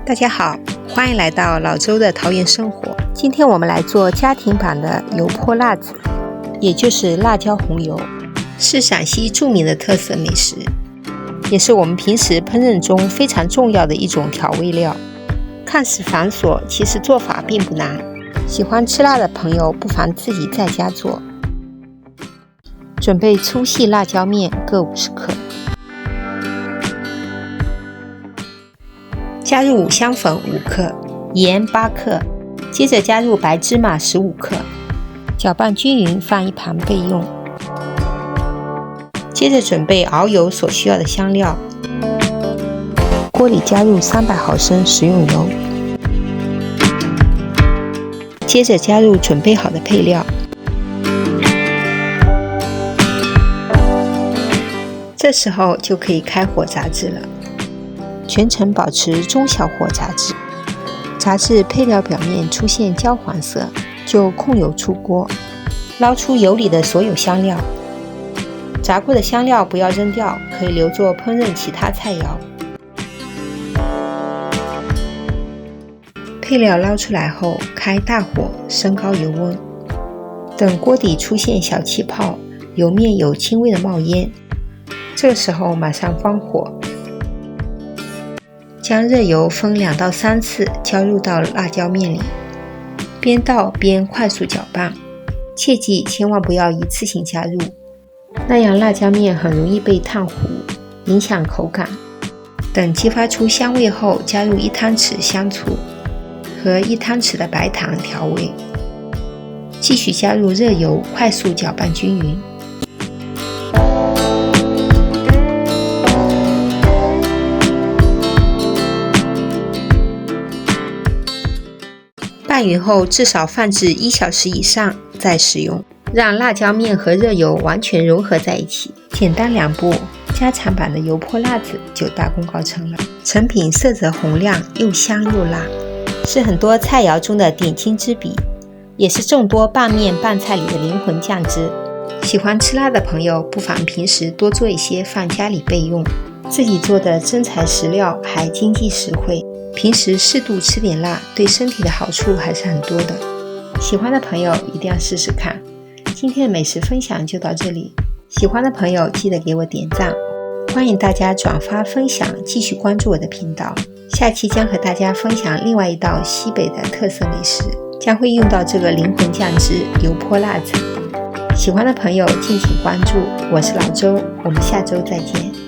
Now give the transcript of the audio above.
大家好，欢迎来到老周的桃园生活。今天我们来做家庭版的油泼辣子，也就是辣椒红油，是陕西著名的特色美食，也是我们平时烹饪中非常重要的一种调味料。看似繁琐，其实做法并不难。喜欢吃辣的朋友不妨自己在家做。准备粗细辣椒面各50克，加入五香粉5克，盐8克，接着加入白芝麻15克，搅拌均匀放一旁备用。接着准备熬油所需要的香料，锅里加入300毫升食用油，接着加入准备好的配料，这时候就可以开火炸制了，全程保持中小火炸制，炸至配料表面出现焦黄色，就控油出锅，捞出油里的所有香料。炸过的香料不要扔掉，可以留作烹饪其他菜肴。配料捞出来后，开大火升高油温，等锅底出现小气泡，油面有轻微的冒烟，这时候马上关火，将热油分2到3次浇入到辣椒面里，边倒边快速搅拌，切记千万不要一次性加入，那样辣椒面很容易被烫糊，影响口感。等激发出香味后，加入1汤匙香醋和1汤匙的白糖调味，继续加入热油，快速搅拌均匀。拌匀后至少放置1小时以上再食用，让辣椒面和热油完全融合在一起。简单2步，家常版的油泼辣子就大功告成了。成品色泽红亮，又香又辣，是很多菜肴中的点睛之笔，也是众多拌面拌菜里的灵魂酱汁。喜欢吃辣的朋友不妨平时多做一些放家里备用，自己做的真材实料，还经济实惠。平时适度吃点辣，对身体的好处还是很多的。喜欢的朋友一定要试试看。今天的美食分享就到这里，喜欢的朋友记得给我点赞，欢迎大家转发分享，继续关注我的频道。下期将和大家分享另外一道西北的特色美食，将会用到这个灵魂酱汁油泼辣子。喜欢的朋友敬请关注，我是老周，我们下周再见。